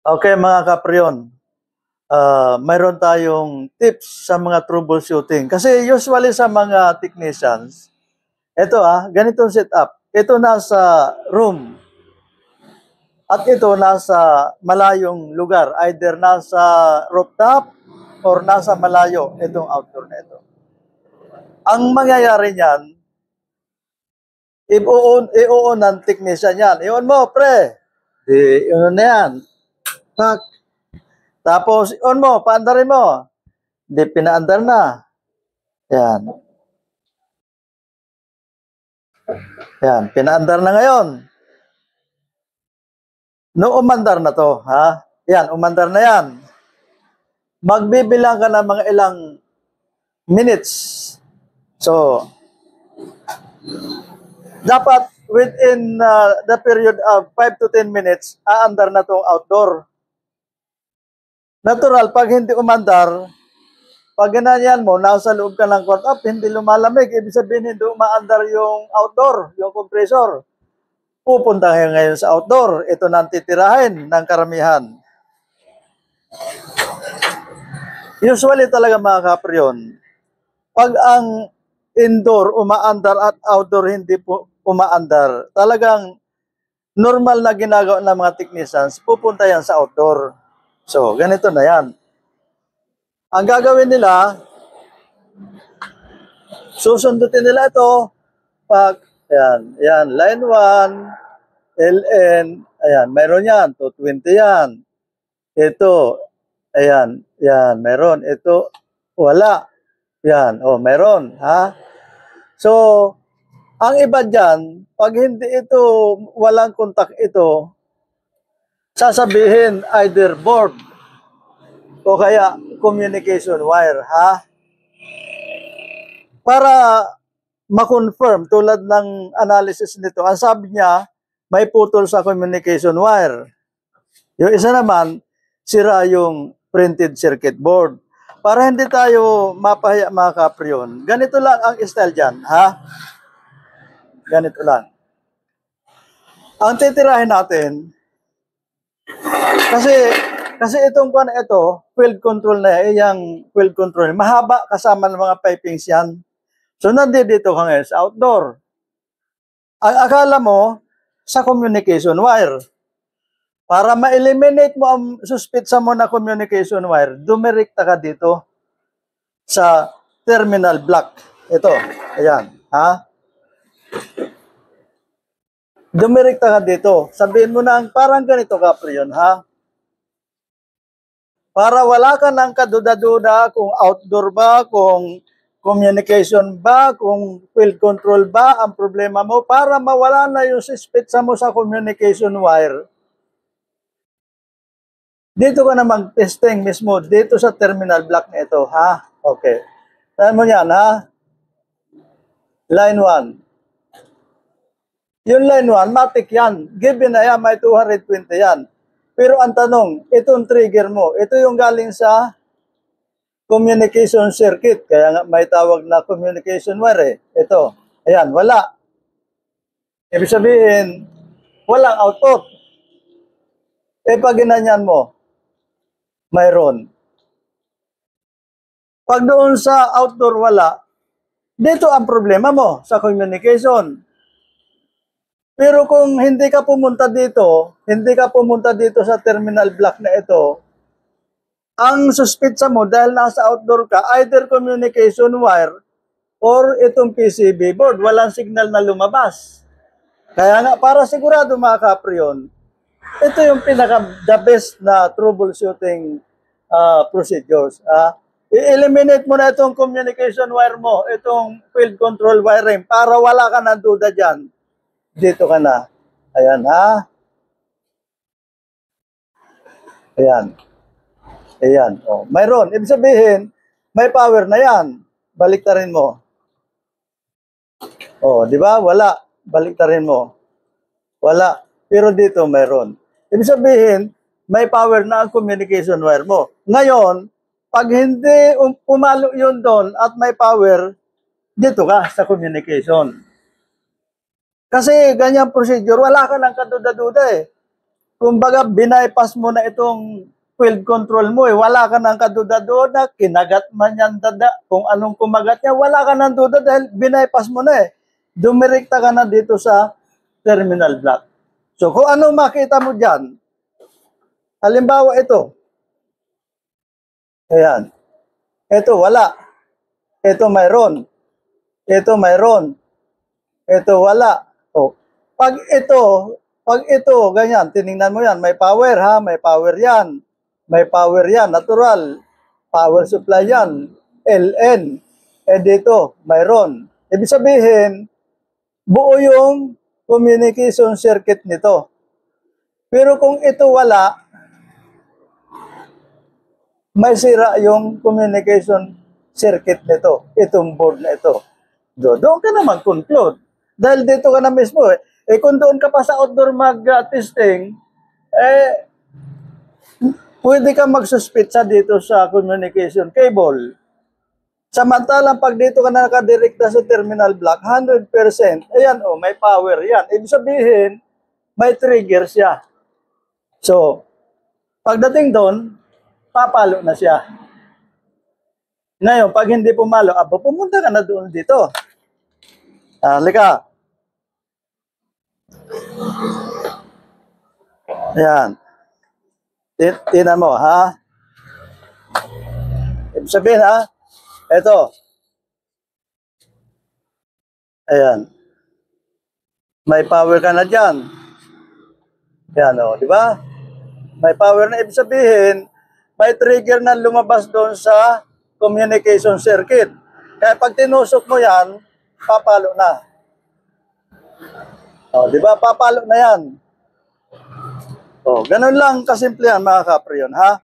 Okay, mga kapriyon. Mayroon tayong tips sa mga troubleshooting. Kasi usually sa mga technicians, ito ganitong setup. Ito nasa room. At ito nasa malayong lugar. Either nasa rooftop or nasa malayo itong outdoor na ito. Ang mangyayari niyan, i-on ng technician yan. I-on mo, pre. I-on na yan. Tak. Tapos, on mo, paandarin mo. Di pinaandar na. Yan. Yan, pinaandar na ngayon. No, umandar na to, ha? Yan, umandar na yan. Magbibilang ka ng mga ilang minutes. So, dapat within the period of 5 to 10 minutes, aandar na tong outdoor. Natural, pag hindi umandar, pag ginanyan mo, nasa loob ka ng court up, hindi lumalamig. Ibig sabihin, hindi umaandar yung outdoor, yung compressor. Pupunta kayo ngayon sa outdoor. Ito na ang titirahin ng karamihan. Usually talaga mga kapriyon, pag ang indoor umaandar at outdoor hindi po umaandar, talagang normal na ginagawa ng mga technicians, pupunta yan sa outdoor. So, ganito na yan. Ang gagawin nila, susundutin nila ito, pag, yan, line 1, LN, ayan, mayroon yan, 220 yan. Ito, ayan, yan, mayroon. Ito, wala. Yan, mayroon, ha? So, ang iba dyan, pag hindi ito, walang contact ito, sasabihin either board o kaya communication wire, ha? Para ma-confirm, tulad ng analysis nito, ang sabi niya, may putol sa communication wire. Yung isa naman, sira yung printed circuit board. Para hindi tayo mapahiya mga kapriyon, ganito lang ang style dyan, ha? Ganito lang. Ang titirahin natin, kasi itong kuan ito, field control na yung field control, mahaba kasama ng mga pipings yan. So nandito ka ngayon sa outdoor. Ang akala mo, sa communication wire. Para ma-eliminate mo ang suspitsa mo na communication wire, dumirekta ka dito sa terminal block. Ito, ayan, ha? Dumirekta ka dito. Sabihin mo na parang ganito, kapriyon, ha? Para wala ka ng kaduda-duda kung outdoor ba, kung communication ba, kung field control ba ang problema mo, para mawala na yung suspitsa mo sa communication wire. Dito ka na mag-testing mismo, dito sa terminal block na ito, ha? Okay. Saan mo yan, ha? Line 1. Yung line 1, matik yan. Given na yan, may 220 yan. Pero ang tanong, itong trigger mo, ito yung galing sa communication circuit. Kaya nga may tawag na communication wire, Ito. Ayan, wala. Ibig sabihin, walang output. Pag ginanyan mo, mayroon. Pag doon sa outdoor wala, dito ang problema mo sa communication. Pero kung hindi ka pumunta dito sa terminal block na ito, ang suspitsa mo dahil nasa outdoor ka, either communication wire or itong PCB board, walang signal na lumabas. Kaya nga, para sigurado mga kapriyon, ito yung the best na troubleshooting procedures. I-eliminate mo na itong communication wire mo, itong field control wiring, para wala ka ng duda dyan. Dito ka na. Ayan, ha? Ayan. Ayan. Mayroon. Ibig sabihin, may power na yan. Baliktarin mo. Di ba? Wala. Baliktarin mo. Wala. Pero dito mayroon. Ibig sabihin, may power na ang communication wire mo. Ngayon, pag hindi pumalo yun doon at may power, dito ka sa communication. Kasi ganyang procedure, wala ka ng kaduda-duda eh. Kumbaga, bypass mo na itong field control mo eh. Wala ka ng kaduda-duda, kinagat man yan dada, kung anong kumagat niya, wala ka ng duda dahil bypass mo na eh. Dumirekta ka na dito sa terminal block. So, kung ano makita mo dyan, halimbawa ito. Ayan. Ito, wala. Ito, mayroon. Ito, mayroon. Ito, wala. O, pag ito, ganyan, tiningnan mo yan, may power ha, may power yan. May power yan, natural. Power supply yan. LN. Dito, mayroon. Ibig sabihin, buo yung communication circuit nito. Pero kung ito wala, may sira yung communication circuit nito, itong board na ito. Doon ka na mag-conclude. Dahil dito ka na mismo eh. Kung doon ka pa sa outdoor mag-testing, pwede ka magsuspitsa dito sa communication cable. Samantalang pag dito ka na nakadirekta sa terminal block, 100%, ayan may power yan. Ibig sabihin, may trigger siya. So, pagdating doon, papalo na siya. Ngayon, pag hindi pumalo, pumunta ka na doon dito. Halika. Ayan. Tinan mo, ha? Ibig sabihin, ha? Ito. Ayan. May power ka na dyan. Ayan, di ba? May power na. Ibig sabihin, may trigger na lumabas doon sa communication circuit. Kaya pag tinusok mo yan, papalo na. Di ba? Papalo na yan. Ganun lang kasimple yan, mga kapre yun, ha?